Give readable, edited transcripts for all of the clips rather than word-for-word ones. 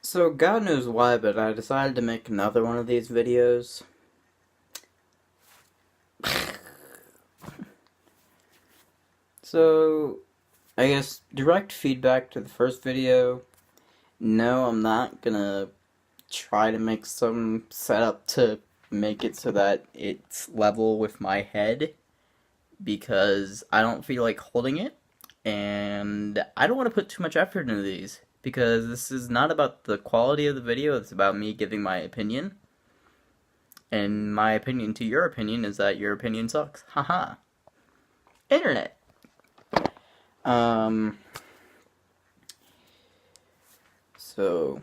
So God knows why, but I decided to make another one of these videos. So, I guess direct feedback to the first video. No, I'm not gonna try to make some setup to make it so that it's level with my head because I don't feel like holding it, and I don't want to put too much effort into these because this is not about the quality of the video, it's about me giving my opinion. And my opinion to your opinion is that your opinion sucks. Haha. Internet. Um, so,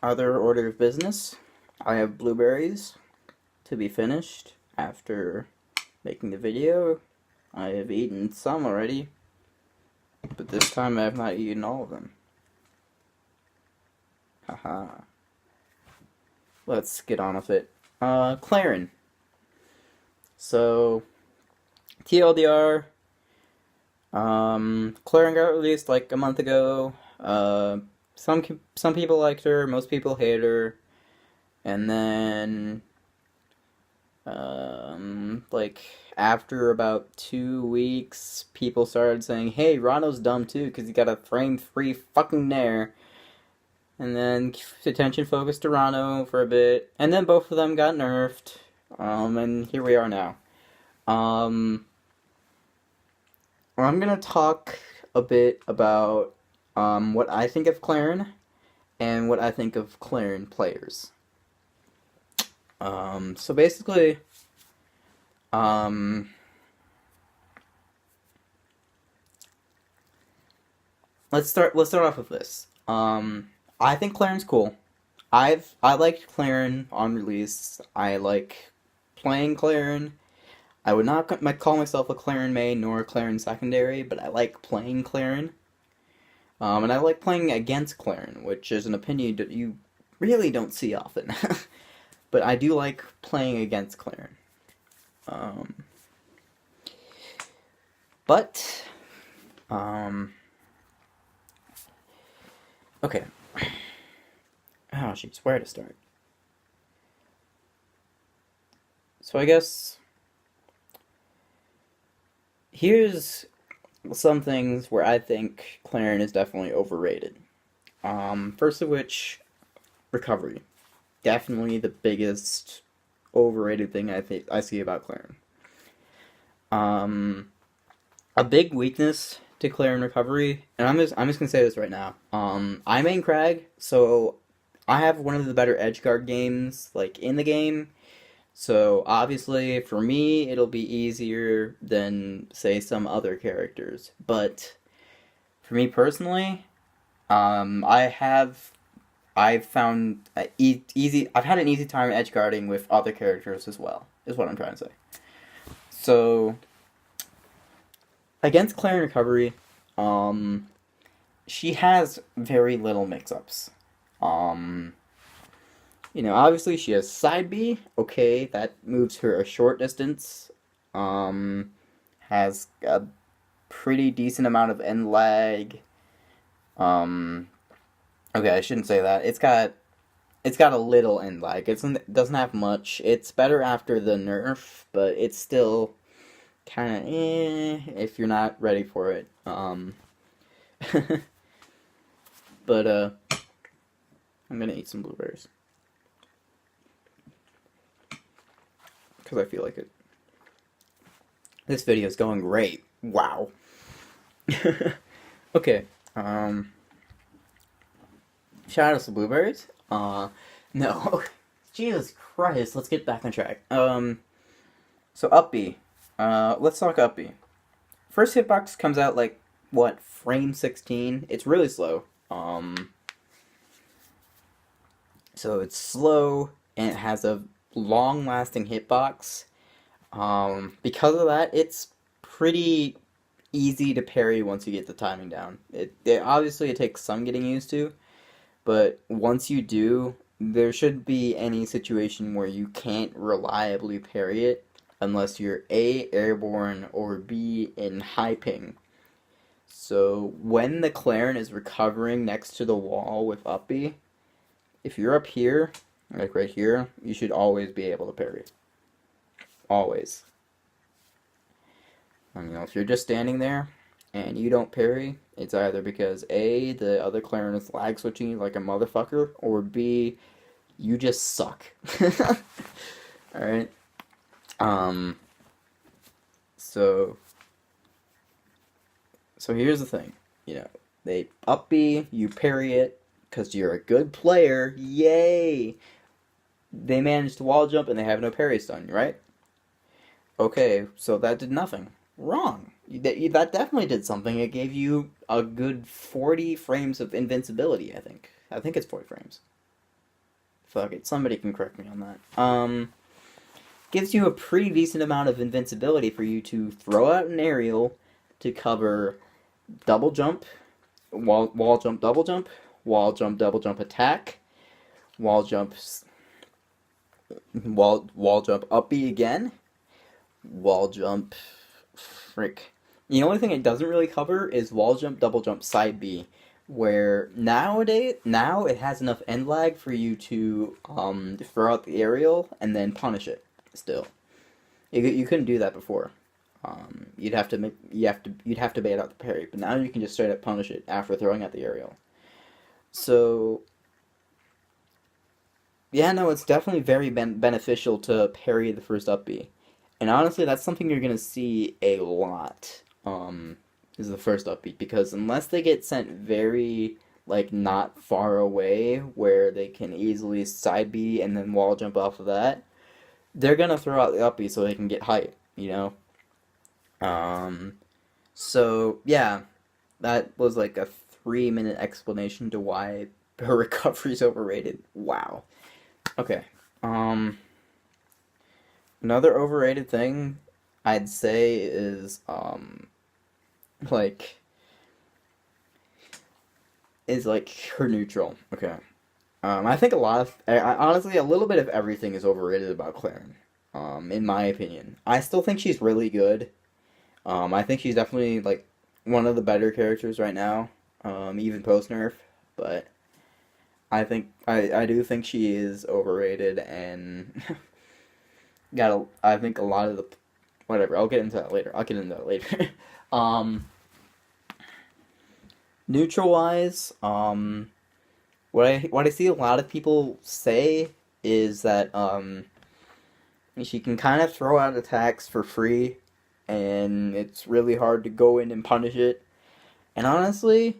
other order of business. I have blueberries to be finished after making the video. I have eaten some already, but this time I have not eaten all of them. Haha. Let's get on with it. Clairen. So, TLDR, Clairen got released like a month ago. Some people liked her, most people hate her, and then like after about 2 weeks, people started saying, "Hey, Rano's dumb too because he got a frame-free fucking nair." And then attention focused to Rano for a bit, and then both of them got nerfed. And here we are now. Um, I'm gonna talk a bit about what I think of Clairen and what I think of Clairen players. So basically, um, let's start off with this. I think Clairen's cool. I liked Clairen on release. I like playing Clairen. I would not call myself a Clairen main nor a Clairen secondary, but I like playing Clairen. And I like playing against Clairen, which is an opinion that you really don't see often. But I do like playing against Clairen. Um, but, um, okay. Oh, jeez, where to start? So I guess here's some things where I think Clairen is definitely overrated. First of which, recovery. Definitely the biggest overrated thing I see about Clairen. Um, a big weakness to Clairen recovery, and I'm just gonna say this right now. I main Crag, so I have one of the better edgeguard games like in the game. So obviously for me it'll be easier than say some other characters. But for me personally, I've found easy. I've had an easy time edge guarding with other characters as well. Is what I'm trying to say. So against Claire Recovery, um, she has very little mix-ups. Um, obviously she has side B. Okay, that moves her a short distance. Um, has a pretty decent amount of end lag. Um, okay, I shouldn't say that. It's got a little end lag. It doesn't have much. It's better after the nerf, but it's still kind of if you're not ready for it. But I'm gonna eat some blueberries because I feel like it. This video is going great. Wow. Okay. Shout out to blueberries. No. Jesus Christ. Let's get back on track. So up B. Let's talk up B. First hitbox comes out like what, frame 16. It's really slow. So it's slow and it has a long-lasting hitbox. Because of that, it's pretty easy to parry once you get the timing down. Obviously it takes some getting used to, but once you do, there shouldn't be any situation where you can't reliably parry it unless you're A, airborne, or B, in high ping. So when the Clairen is recovering next to the wall with up B, if you're up here, like right here, you should always be able to parry. Always. And, if you're just standing there and you don't parry, it's either because A, the other Clairen is lag switching you like a motherfucker, or B, you just suck. Alright? Um, so, so here's the thing. They up B, you parry it, because you're a good player. Yay! They managed to wall jump and they have no parry stun, right? Okay, so that did nothing. Wrong. That definitely did something. It gave you a good 40 frames of invincibility, I think. I think it's 40 frames. Fuck it, somebody can correct me on that. Gives you a pretty decent amount of invincibility for you to throw out an aerial to cover double jump, wall jump, double jump, wall jump, double jump attack, wall jump, wall jump up B again, wall jump, frick. The only thing it doesn't really cover is wall jump, double jump, side B, where now it has enough end lag for you to throw out the aerial and then punish it. Still, you couldn't do that before. You'd have to bait out the parry, but now you can just straight up punish it after throwing out the aerial. So yeah, no, it's definitely very beneficial to parry the first up B. And honestly, that's something you're gonna see a lot. Is the first up B, because unless they get sent very like not far away where they can easily side B and then wall jump off of that, they're gonna throw out the up B so they can get height. So yeah, that was like a 3-minute explanation to why her recovery is overrated. Wow. Okay. Another overrated thing I'd say is like her neutral. Okay. I think honestly, a little bit of everything is overrated about Clairen. In my opinion, I still think she's really good. I think she's definitely like one of the better characters right now, even post nerf. But I do think she is overrated and I think a lot of the whatever. I'll get into that later. Neutral wise, what I see a lot of people say is that she can kind of throw out attacks for free, and it's really hard to go in and punish it. And honestly,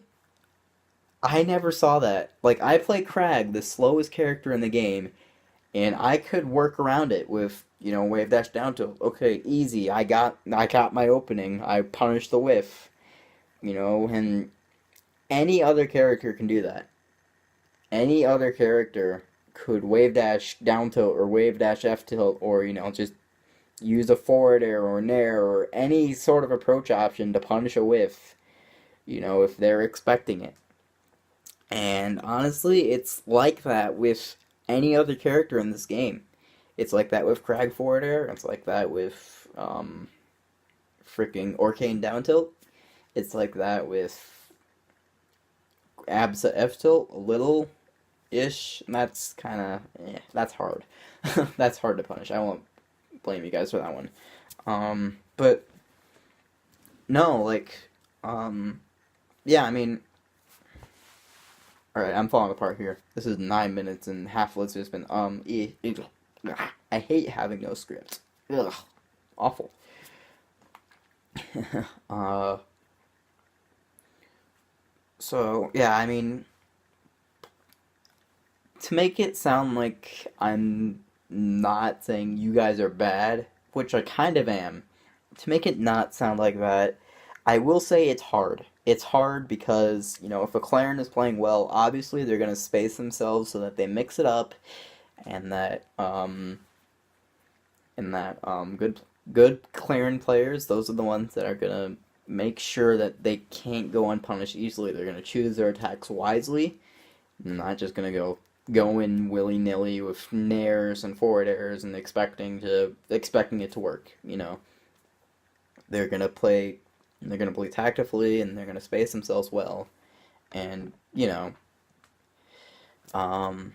I never saw that. Like, I play Crag, the slowest character in the game, and I could work around it with, wave dash down tilt. Okay, easy. I got my opening. I punished the whiff. And any other character can do that. Any other character could wave dash down tilt or wave dash F tilt or, just use a forward air or nair or any sort of approach option to punish a whiff, if they're expecting it. And honestly, it's like that with any other character in this game. It's like that with Crag forward air. It's like that with freaking Orcane down tilt. It's like that with Absa F tilt a little ish. That's kind of that's hard. That's hard to punish. I won't blame you guys for that one. But no, yeah. I mean, all right. I'm falling apart here. This is 9 minutes and half of it's just been I hate having no script. Ugh, awful. So yeah, I mean, to make it sound like I'm not saying you guys are bad, which I kind of am, to make it not sound like that, I will say it's hard. It's hard because, if a Clairen is playing well, obviously they're going to space themselves so that they mix it up and that good Clairen players, those are the ones that are going to make sure that they can't go unpunished easily. They're going to choose their attacks wisely, not just going to go in willy-nilly with nairs and forward airs and expecting it to work. They're going to play And they're going to play tactfully, and they're going to space themselves well. And, um,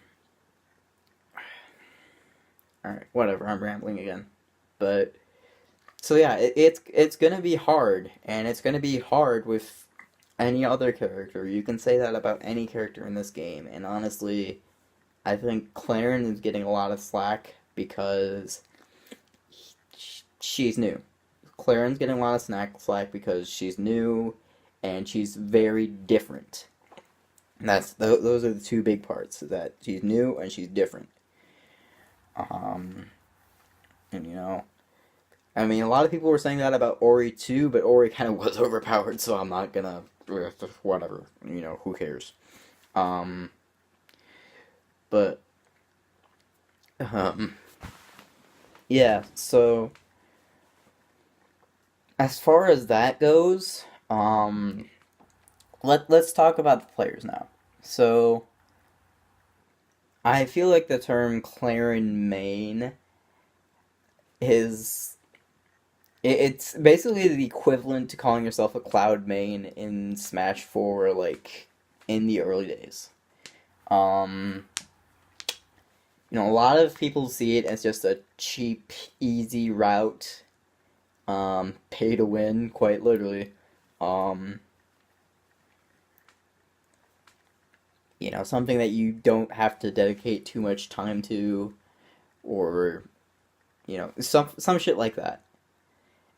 alright, whatever, I'm rambling again. But, so yeah, it's going to be hard, and it's going to be hard with any other character. You can say that about any character in this game, and honestly, I think Clairen is getting a lot of slack because she's new. Clairen's getting a lot of slack because she's new and she's very different. And those are the two big parts: that she's new and she's different. Um, and I mean, a lot of people were saying that about Ori too, but Ori kind of was overpowered, so I'm not gonna whatever. Who cares? Um, but um, yeah. So as far as that goes, let's talk about the players now. So I feel like the term Clairen main is it's basically the equivalent to calling yourself a Cloud main in Smash 4, like in the early days. Um, a lot of people see it as just a cheap, easy route, pay to win, quite literally. Um, Something that you don't have to dedicate too much time to, or some shit like that.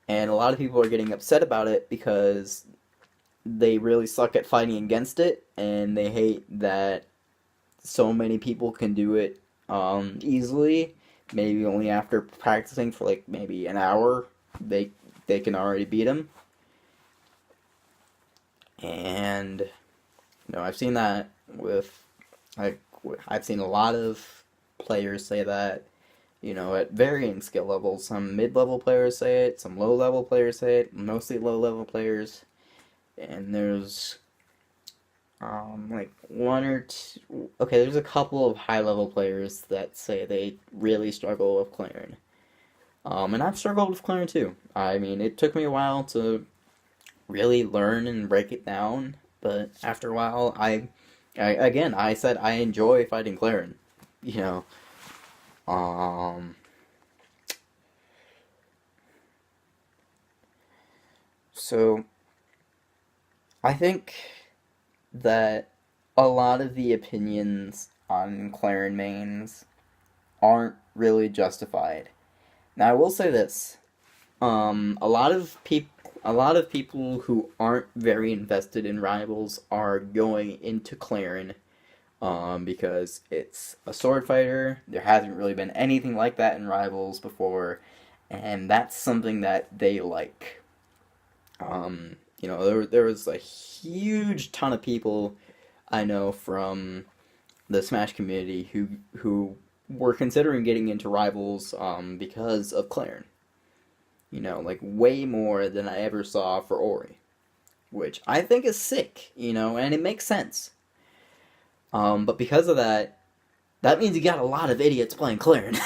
And a lot of people are getting upset about it because they really suck at fighting against it, and they hate that so many people can do it easily. Maybe only after practicing for like maybe an hour, they they can already beat him. And I've seen that with like I've seen a lot of players say that. At varying skill levels. Some mid-level players say it, some low-level players say it, mostly low-level players. And there's like one or two. Okay, there's a couple of high-level players that say they really struggle with Clairen. And I've struggled with Clairen too. I mean, it took me a while to really learn and break it down, but after a while, I said I enjoy fighting Clairen. You know, um, so I think that a lot of the opinions on Clairen mains aren't really justified. Now, I will say this: a lot of people who aren't very invested in Rivals are going into Clairen, because it's a sword fighter. There hasn't really been anything like that in Rivals before, and that's something that they like. There was a huge ton of people I know from the Smash community who were considering getting into Rivals because of Clairen. Like way more than I ever saw for Ori, which I think is sick. And it makes sense. But because of that, that means you got a lot of idiots playing Clairen.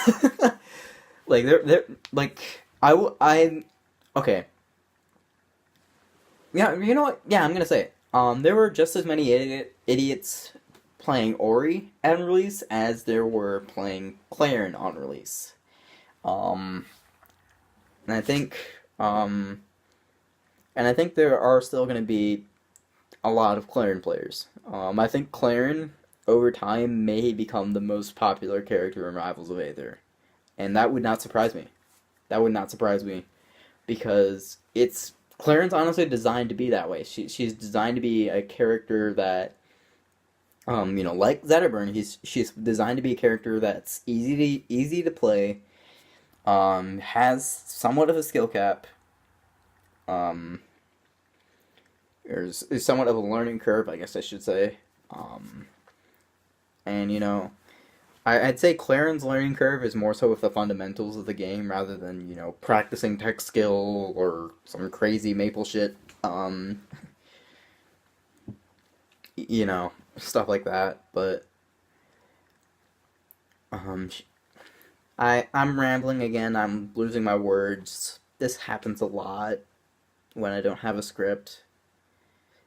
Like they're like I okay. Yeah, you know what? Yeah, I'm gonna say it. There were just as many idiots playing Ori on release as there were playing Clairen on release. Um, and I think, um, there are still gonna be a lot of Clairen players. I think Clairen over time may become the most popular character in Rivals of Aether, and that would not surprise me. That would not surprise me because it's Claren's honestly designed to be that way. She's designed to be a character that, like Zetterburn, she's designed to be a character that's easy to play, has somewhat of a skill cap, um, is somewhat of a learning curve, I guess I should say, um, and I'd say Claren's learning curve is more so with the fundamentals of the game rather than, practicing tech skill or some crazy maple shit. Stuff like that. But um, I'm rambling again. I'm losing my words. This happens a lot. when I don't have a script.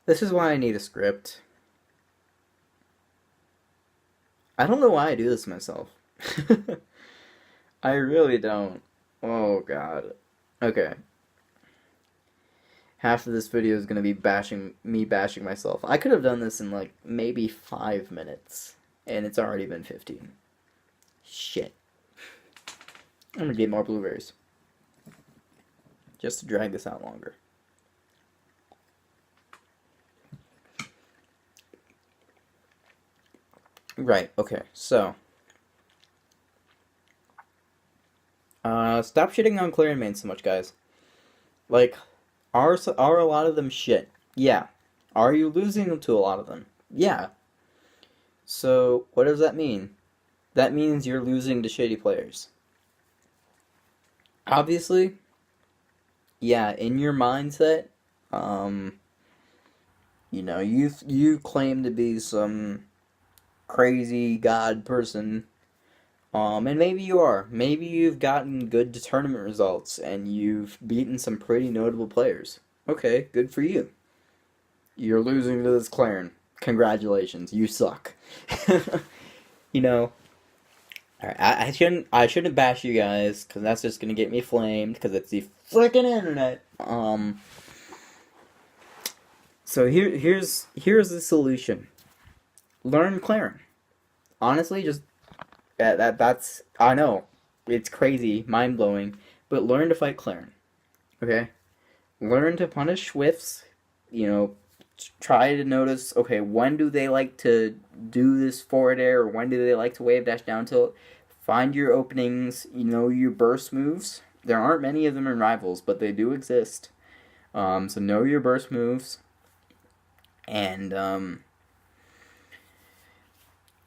This is why I need a script. I don't know why I do this myself. I really don't. Oh god. Okay. Half of this video is gonna be bashing myself. I could have done this in like maybe 5 minutes, and it's already been 15. Shit. I'm gonna get more blueberries. Just to drag this out longer. Right, okay, so. Stop shitting on Clairen main so much, guys. Like, are a lot of them shit? Yeah. Are you losing to a lot of them? Yeah. So, what does that mean? That means you're losing to shitty players. Obviously, yeah, in your mindset, you know, you claim to be some crazy god person, and maybe you are. Maybe you've gotten good tournament results and you've beaten some pretty notable players. Okay, good for you. You're losing to this Clairen. Congratulations, you suck. You know, alright, I shouldn't bash you guys, because that's just gonna get me flamed, because it's the freaking internet. So here's the solution. Learn Clairen. Honestly, just that's I know it's crazy, mind blowing, but learn to fight Clairen. Okay, learn to punish Swifts. You know, try to notice. Okay, when do they like to do this forward air, or when do they like to wave dash down tilt? Find your openings. You know your burst moves. There aren't many of them in Rivals, but they do exist. So know your burst moves, and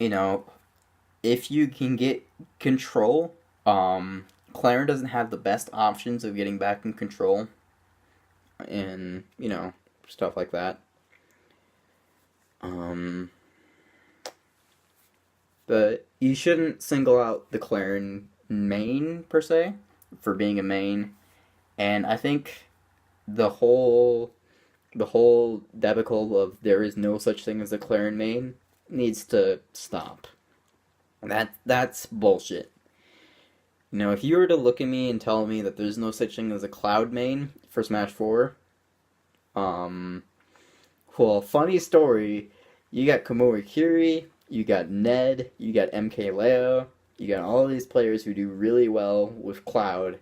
you know, if you can get control, Clairen doesn't have the best options of getting back in control, and you know, stuff like that. But you shouldn't single out the Clairen main per se for being a main, and I think the whole debacle of there is no such thing as a Clairen main needs to stop. That's bullshit. You know, if you were to look at me and tell me that there's no such thing as a Cloud main for Smash 4, well, funny story, you got Komori Kiri, you got Ned, you got MK Leo, you got all these players who do really well with Cloud.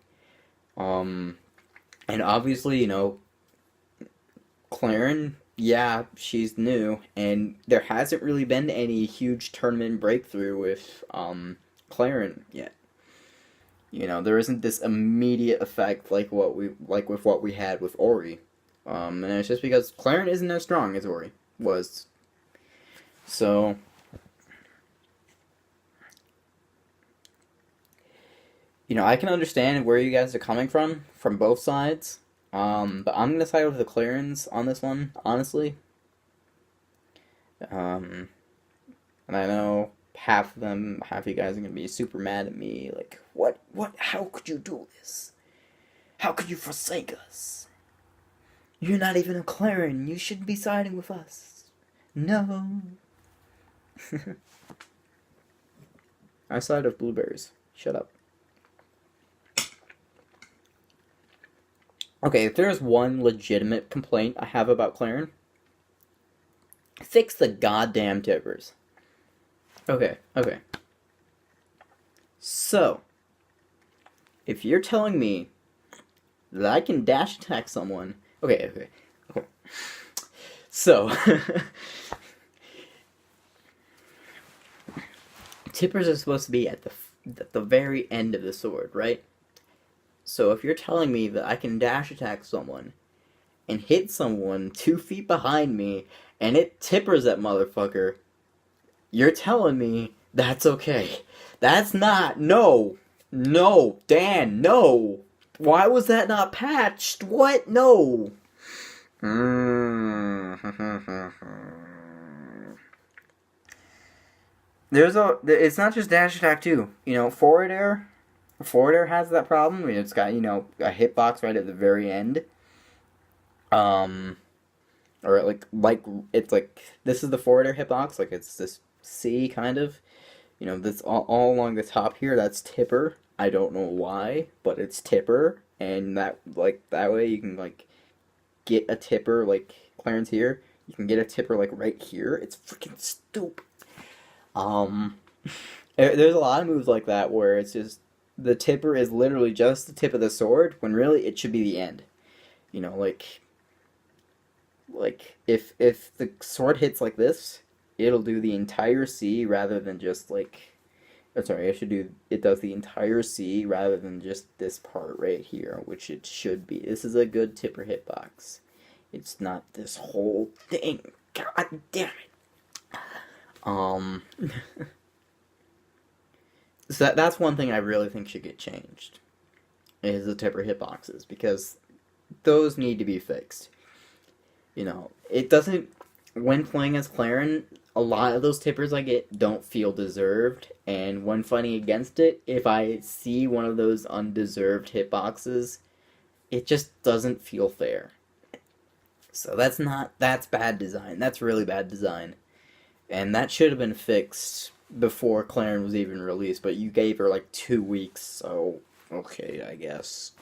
And obviously, you know, Clairen, yeah, she's new, and there hasn't really been any huge tournament breakthrough with Clairen yet. You know, there isn't this immediate effect like with what we had with Ori. And it's just because Clairen isn't as strong as Ori was. So, you know, I can understand where you guys are coming from both sides. But I'm gonna side with the Clairens on this one, honestly. And I know half of you guys are gonna be super mad at me, like, what, how could you do this? How could you forsake us? You're not even a Clairen, you shouldn't be siding with us. No. I side with blueberries. Shut up. Okay, if there's one legitimate complaint I have about Clairen, fix the goddamn tippers. Okay. So, if you're telling me that I can dash attack someone... Okay. So, tippers are supposed to be at the very end of the sword, right? So if you're telling me that I can dash attack someone and hit someone 2 feet behind me and it tippers that motherfucker, you're telling me that's okay. That's not. No, Dan, no. Why was that not patched? What? No. It's not just dash attack too. You know, forward air has that problem. I mean, it's got, you know, a hitbox right at the very end. Um, or like it's like this is the forwarder hitbox, like it's this C kind of. You know, this all along the top here, that's tipper. I don't know why, but it's tipper, and that like that way you can like get a tipper like Clairen's here. You can get a tipper like right here. It's freaking stupid. Um, there's a lot of moves like that where it's just the tipper is literally just the tip of the sword when really it should be the end. You know, like if the sword hits like this, it'll do the entire C rather than just like sorry, I should do it does the entire C rather than just this part right here, which it should be. This is a good tipper hitbox. It's not this whole thing. God damn it. Um so that's one thing I really think should get changed is the tipper hitboxes because those need to be fixed. You know, it doesn't. When playing as Clairen, a lot of those tippers I get don't feel deserved, and when fighting against it, if I see one of those undeserved hitboxes, it just doesn't feel fair. So that's bad design. That's really bad design, and that should have been fixed before Clairen was even released. But you gave her like 2 weeks, so okay, I guess.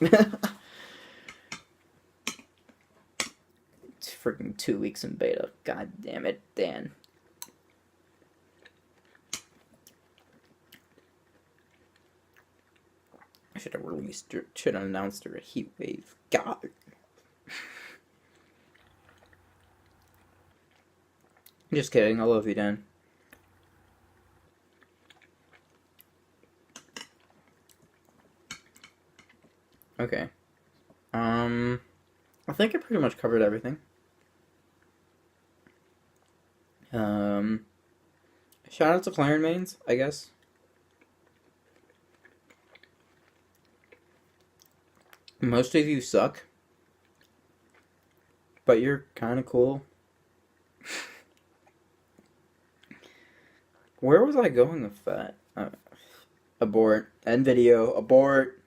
It's freaking 2 weeks in beta. God damn it, Dan. I should have released her, should have announced her a heat wave. God. Just kidding, I love you, Dan. Okay. I think I pretty much covered everything. Um, Shout out to Clairen mains, I guess. Most of you suck, but you're kind of cool. Where was I going with that? Abort. End video. Abort.